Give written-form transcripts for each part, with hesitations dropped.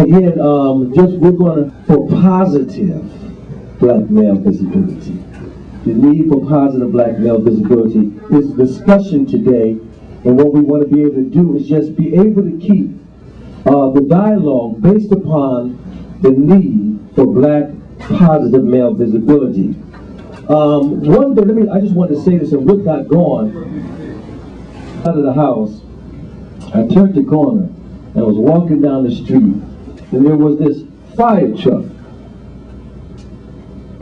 Again, we're going to, for positive black male visibility. The need for positive black male visibility is discussion today, and what we want to be able to do is just be able to keep the dialogue based upon the need for black positive male visibility. One day, I just want to say this, and Rick got gone out of the house. I turned the corner and I was walking down the street, and there was this fire truck.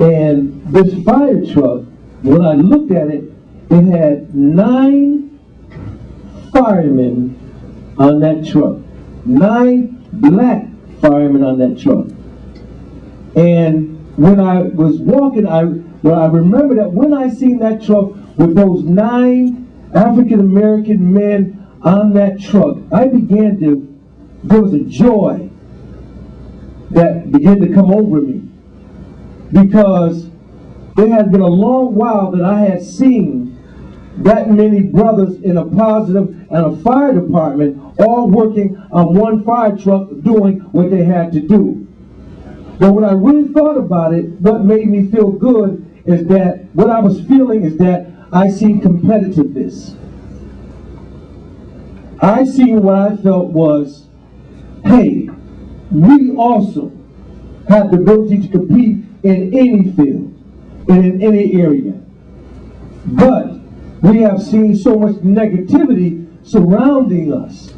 And this fire truck, when I looked at it, it had 9 firemen on that truck. 9 black firemen on that truck. And when I was walking, I remember that when I seen that truck with those 9 African American men on that truck, there was a joy that began to come over me, because it had been a long while that I had seen that many brothers in a positive and a fire department all working on one fire truck doing what they had to do. But when I really thought about it, what made me feel good is that what I was feeling is that I seen competitiveness. I seen what I felt was, hey, we also have the ability to compete in any field and in any area. But we have seen so much negativity surrounding us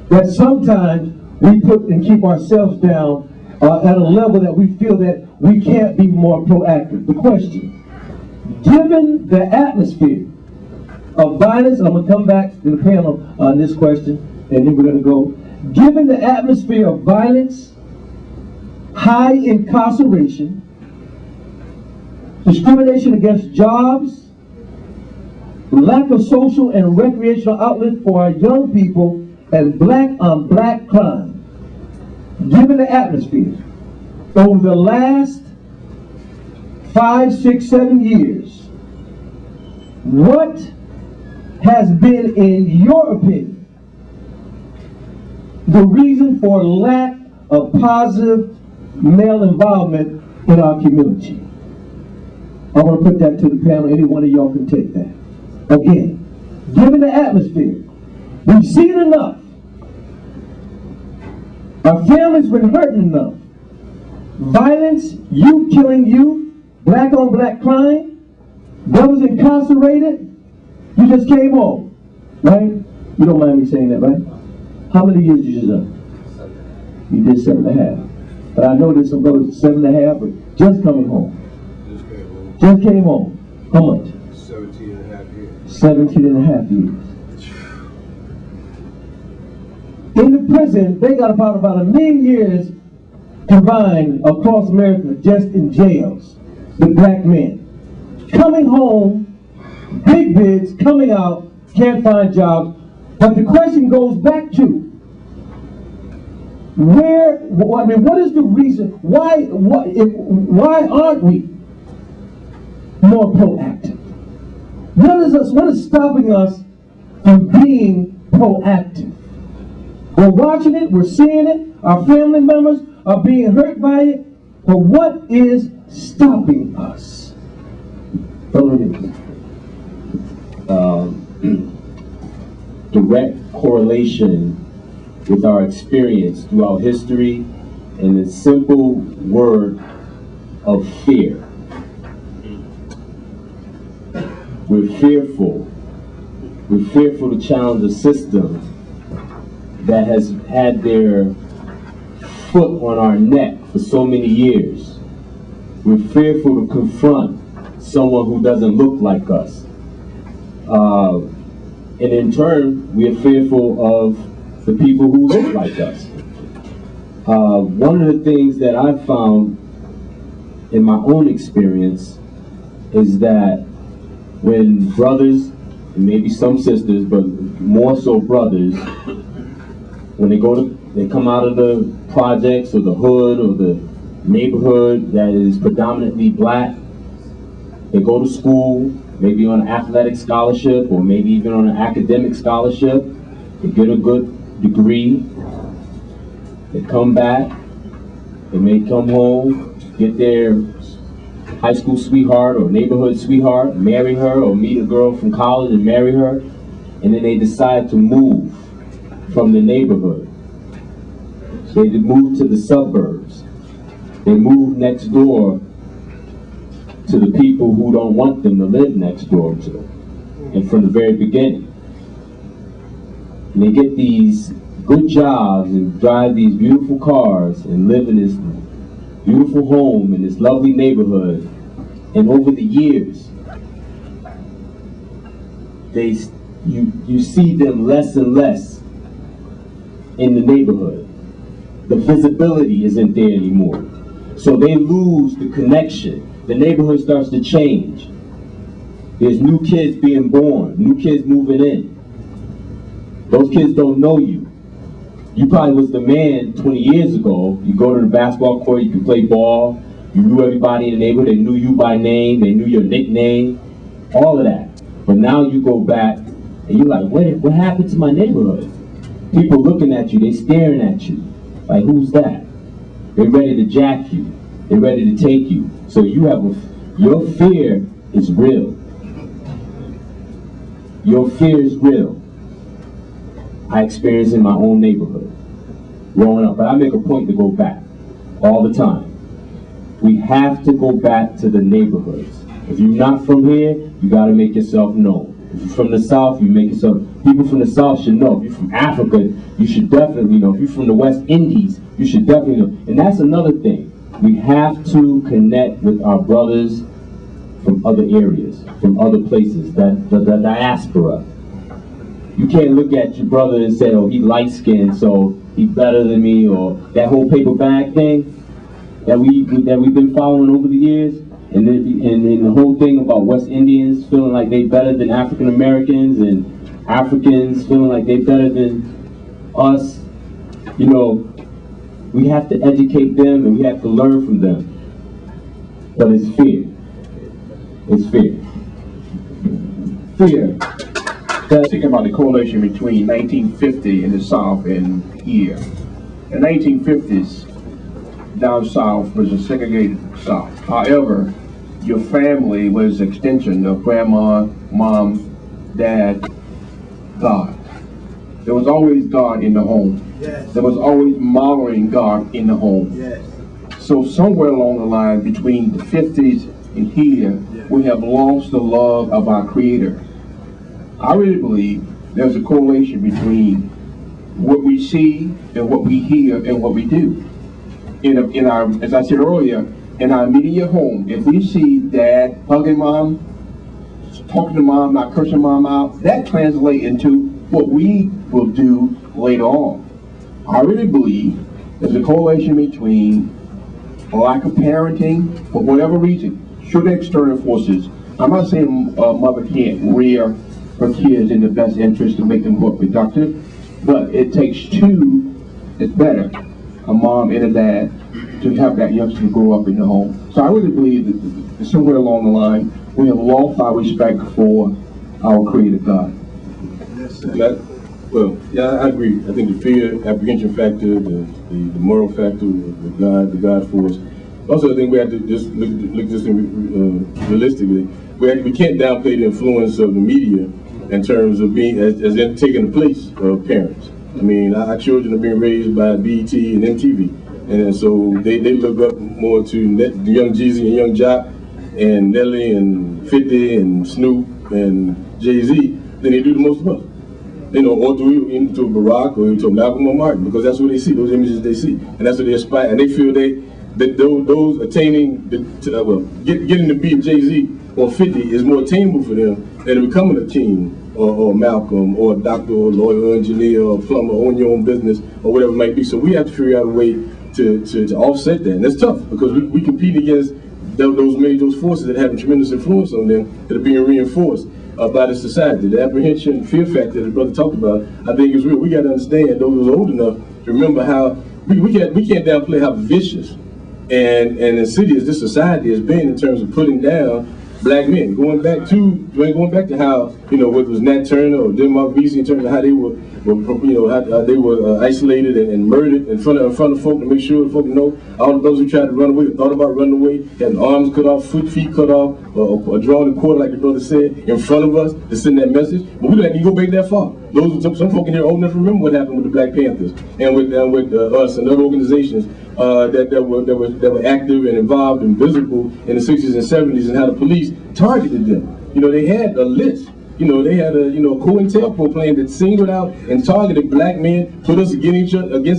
that sometimes we put and keep ourselves down at a level that we feel that we can't be more proactive. The question, given the atmosphere of violence, I'm going to come back to the panel on this question, and then we're going to go. Given the atmosphere of violence, high incarceration, discrimination against jobs, lack of social and recreational outlets for our young people, and black on black crime, given the atmosphere, over the last 5, 6, 7 years, what has been, in your opinion, the reason for lack of positive male involvement in our community? I want to put that to the panel. Any one of y'all can take that. Again, given the atmosphere, we've seen enough. Our family's been hurting enough. Violence, you killing you, black on black crime, brothers incarcerated. You just came home, right? You don't mind me saying that, right? How many years you just done? You did 7.5. But I know there's some brothers 7.5, but just coming home. Just came home. How much? 17.5 years. 17.5 years. In the prison, they got about 1 million years combined across America just in jails with black men. Coming home, big bids, coming out, can't find jobs. But the question goes back to, what is the reason, why aren't we more proactive? What is stopping us from being proactive? We're watching it, we're seeing it, our family members are being hurt by it, but what is stopping us? Direct correlation with our experience throughout history and the simple word of fear. We're fearful. We're fearful to challenge a system that has had their foot on our neck for so many years. We're fearful to confront someone who doesn't look like us. And in turn, we are fearful of the people who look like us. One of the things that I've found in my own experience is that when brothers, and maybe some sisters, but more so brothers, when they come out of the projects or the hood or the neighborhood that is predominantly black, they go to school, maybe on an athletic scholarship or maybe even on an academic scholarship, they get a good degree. They come back, they may come home, get their high school sweetheart or neighborhood sweetheart, marry her, or meet a girl from college and marry her, and then they decide to move from the neighborhood. They move to the suburbs. They move next door to the people who don't want them to live next door to them. And from the very beginning. And they get these good jobs and drive these beautiful cars and live in this beautiful home in this lovely neighborhood. And over the years, you see them less and less in the neighborhood. The visibility isn't there anymore. So they lose the connection. The neighborhood starts to change. There's new kids being born, new kids moving in. Those kids don't know you. You probably was the man 20 years ago. You go to the basketball court, you could play ball, you knew everybody in the neighborhood, they knew you by name, they knew your nickname, all of that. But now you go back and you're like, what happened to my neighborhood? People looking at you, they staring at you. Like, who's that? They're ready to jack you. They're ready to take you. So your fear is real. Your fear is real. I experienced it in my own neighborhood growing up, but I make a point to go back all the time. We have to go back to the neighborhoods. If you're not from here, you got to make yourself known. If you're from the South, you make yourself. People from the South should know. If you're from Africa, you should definitely know. If you're from the West Indies, you should definitely know. And that's another thing. We have to connect with our brothers from other areas, from other places, the diaspora. You can't look at your brother and say, oh, he light-skinned, so he's better than me, or that whole paper bag thing that we've been following over the years, and then the whole thing about West Indians feeling like they better than African Americans, and Africans feeling like they better than us. You know, we have to educate them and we have to learn from them. But it's fear. It's fear. Fear. Thinking about the correlation between 1950 in the South and here. In the 1950s, down South was a segregated South. However, your family was an extension of grandma, mom, dad, God. There was always God in the home. Yes. There was always modeling God in the home. Yes. So somewhere along the line between the 50s and here, we have lost the love of our Creator. I really believe there's a correlation between what we see and what we hear and what we do. In our, as I said earlier, in our immediate home, if we see dad hugging mom, talking to mom, not cursing mom out, that translates into what we will do later on. I really believe there's a correlation between a lack of parenting, for whatever reason, should external forces. I'm not saying a mother can't rear her kids in the best interest to make them more productive, but it takes two, it's better, a mom and a dad, to have that youngster grow up in the home. So I really believe that somewhere along the line, we have lost our respect for our Creator God. Well, yeah, I agree. I think the fear, apprehension factor, the moral factor, the God force. Also, I think we have to just look just realistically. We can't downplay the influence of the media in terms of being as in taking the place of parents. I mean, our children are being raised by BET and MTV, and so they look up more to the young Jeezy and Young Jock and Nelly and 50 and Snoop and Jay-Z than they do to most of us. You know, or into Barack or into Malcolm or Martin, because that's what they see, those images they see, and that's what they aspire, and they feel that those attaining, getting to be Jay-Z or 50 is more attainable for them than becoming a king or Malcolm or a doctor or lawyer or engineer or plumber, own your own business or whatever it might be. So we have to figure out a way to offset that, and that's tough because we compete against those forces that have a tremendous influence on them that are being reinforced by the society. The apprehension, fear factor that the brother talked about, I think is real. We got to understand, those who are old enough to remember how we can't downplay how vicious and insidious this society has been in terms of putting down black men. Going back to how, whether it was Nat Turner or Denmark Vesey, in terms of how they were how they were isolated and murdered in front of folk, to make sure folk know, all of those who tried to run away, or thought about running away, had arms cut off, feet cut off, or drawn and quartered, like the brother said, in front of us to send that message. But we don't have to go back that far. Some folk in here old enough to remember what happened with the Black Panthers and with us and other organizations that were active and involved and visible in the 60s and 70s, and how the police targeted them. They had a list. They had a COINTELPRO plan that singled out and targeted black men, put us against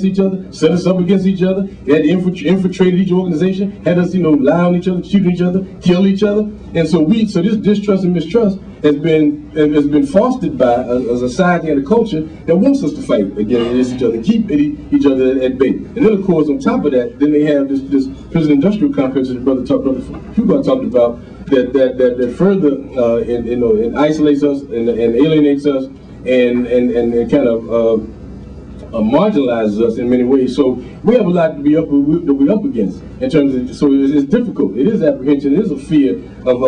each other, set us up against each other. They had infiltrated each organization, had us lie on each other, shoot each other, kill each other. And so this distrust and mistrust has been fostered by a society and a culture that wants us to fight against each other, keep each other at bay. And then, of course, on top of that, then they have this prison industrial complex that Brother Hugo talked about, that further isolates us and alienates us and kind of marginalizes us in many ways. So we have a lot to be up against in terms of. So it's difficult. It is apprehension. It is a fear of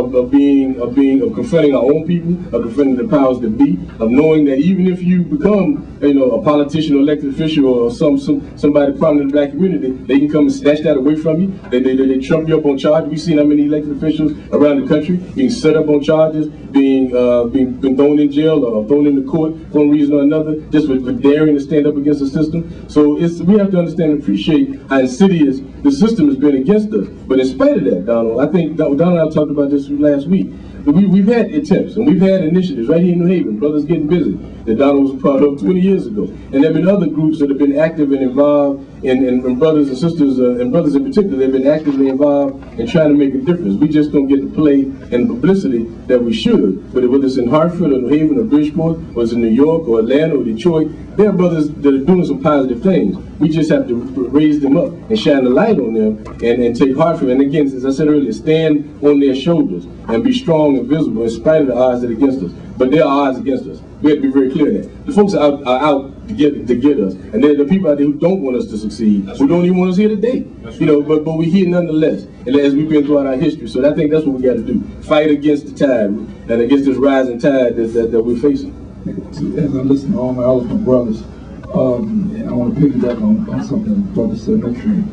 confronting our own people, of confronting the powers that be, of knowing that even if you become a politician or elected official or somebody prominent in the black community, they can come and snatch that away from you. They trump you up on charges. We've seen how many elected officials around the country being set up on charges, being thrown in jail or thrown into court for one reason or another, just for daring to stand up against the system. So we have to understand and appreciate how insidious the system has been against us. But in spite of that, Donald, I think Donald and I talked about this last week. We've had attempts and we've had initiatives right here in New Haven, Brothers Getting Busy, that Donald was a part of 20 years ago. And there have been other groups that have been active and involved, and brothers and sisters, and brothers in particular, they've been actively involved in trying to make a difference. We just don't get the play and publicity that we should. But whether it's in Hartford or New Haven or Bridgeport, or it's in New York or Atlanta or Detroit, there are brothers that are doing some positive things. We just have to raise them up and shine the light on them and take heart from them. And again, as I said earlier, stand on their shoulders and be strong and visible in spite of the odds that are against us. But there are odds against us. We have to be very clear of that. The folks are out to get us. And there are the people out there who don't want us to succeed, who don't even want us here today. But we're here nonetheless, and as we've been throughout our history. So I think that's what we got to do. Fight against the tide and against this rising tide that we're facing. As I listen to all my elephant brothers, and I want to piggyback on something Brother said mentioning,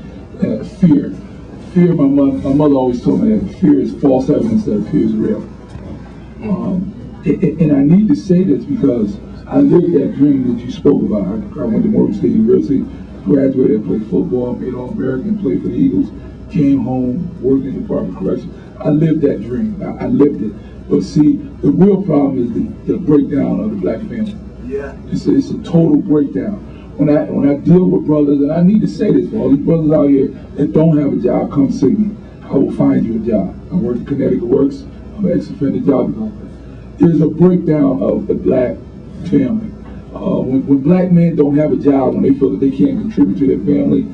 fear. Fear, my mother always told me that fear is false evidence that appears real. And I need to say this because I lived that dream that you spoke about. I went to Morgan State University, graduated, played football, made All-American, played for the Eagles, came home, worked in the Department of Corrections. I lived that dream. I lived it. But see, the real problem is the breakdown of the black family. Yeah. It's a total breakdown. When I deal with brothers, and I need to say this for all these brothers out here that don't have a job, come see me. I will find you a job. I work at Connecticut Works. I'm an ex-offender job developer. There's a breakdown of the black family. When black men don't have a job, when they feel that they can't contribute to their family,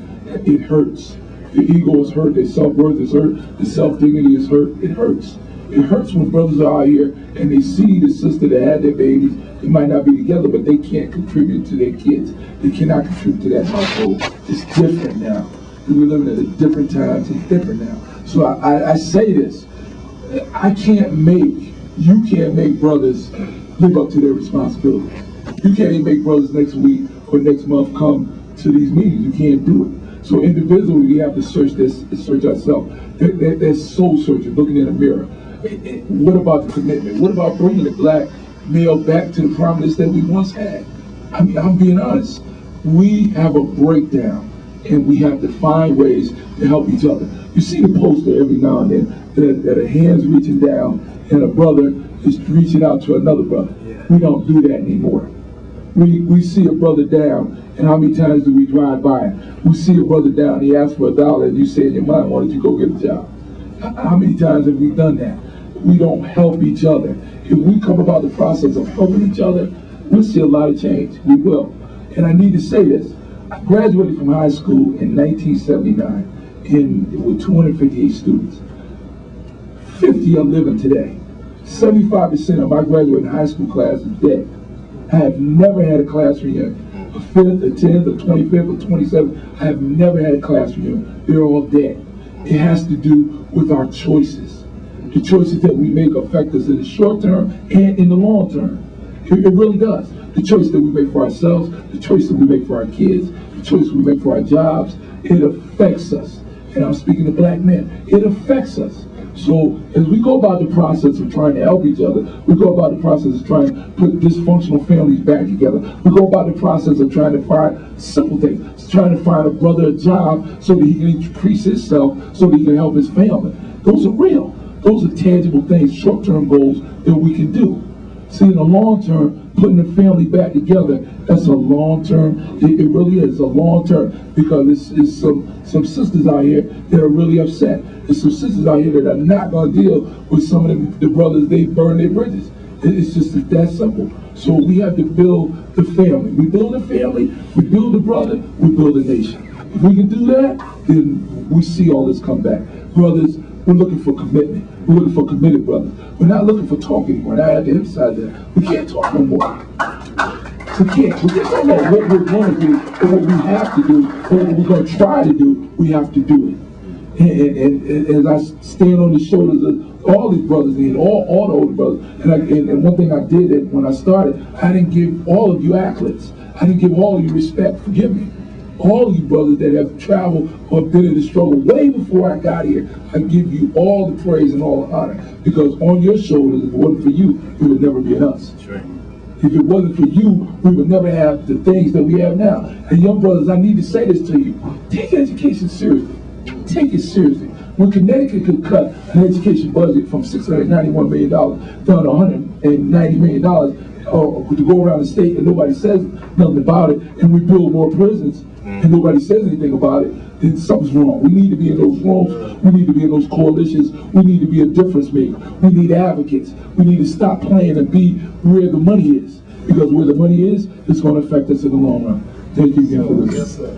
it hurts. The ego is hurt, their self-worth is hurt, the self-dignity is hurt. It hurts. It hurts when brothers are out here and they see the sister that had their babies. They might not be together, but they can't contribute to their kids. They cannot contribute to that household. It's different now. We're living at a different time. It's different now. So I say this. You can't make brothers live up to their responsibilities. You can't even make brothers next week or next month come to these meetings. You can't do it. So individually, we have to search ourselves. They're soul searching, looking in a mirror. What about the commitment? What about bringing the black male back to the prominence that we once had? I mean, I'm being honest. We have a breakdown, and we have to find ways to help each other. You see the poster every now and then that a hand's reaching down and a brother is reaching out to another brother. We don't do that anymore. We see a brother down, and how many times do we drive by him? We see a brother down, he asks for $1, and you say in your mind, why don't you go get a job? How many times have we done that? We don't help each other. If we come about the process of helping each other, we'll see a lot of change. We will. And I need to say this. I graduated from high school in 1979 with 258 students. 50 are living today. 75% of my graduating high school class is dead. I have never had a class reunion. A 5th, a 10th, a 25th, a 27th. I have never had a class reunion. They're all dead. It has to do with our choices. the choices that we make affect us in the short term and in the long term. It really does. The choice that we make for ourselves, the choice that we make for our kids, the choice we make for our jobs, it affects us. And I'm speaking to black men. It affects us. So as we go about the process of trying to help each other, we go about the process of trying to put dysfunctional families back together. We go about the process of trying to find simple things, trying to find a brother a job so that he can increase himself, so that he can help his family. Those are real. Those are tangible things, short-term goals that we can do. See, in the long term, putting the family back together, that's a long term. It really is a long term, because it's some sisters out here that are really upset. There's some sisters out here that are not going to deal with some of the brothers, they burn their bridges. It's just that simple. So we have to build the family. We build a family, we build a brother, we build a nation. If we can do that, then we see all this come back. Brothers, we're looking for commitment. We're looking for committed brothers. We're not looking for talk anymore. Now, at the inside there, we can't talk no more. We can't. We just don't know what we're going to do, or what we have to do, or what we're going to try to do. We have to do it. And as I stand on the shoulders of all these brothers and all the older brothers, and one thing I did when I started, I didn't give all of you accolades. I didn't give all of you respect. Forgive me. All you brothers that have traveled or been in the struggle way before I got here, I give you all the praise and all the honor, because on your shoulders, if it wasn't for you, it would never be us. That's right. If it wasn't for you, we would never have the things that we have now. And young brothers, I need to say this to you. Take education seriously. Take it seriously. When Connecticut could cut an education budget from $691 million down to $190 million to go around the state and nobody says nothing about it, and we build more prisons, and nobody says anything about it, then something's wrong. We need to be in those rooms. We need to be in those coalitions. We need to be a difference maker. We need advocates. We need to stop playing and be where the money is. Because where the money is, it's going to affect us in the long run. Thank you again for listening.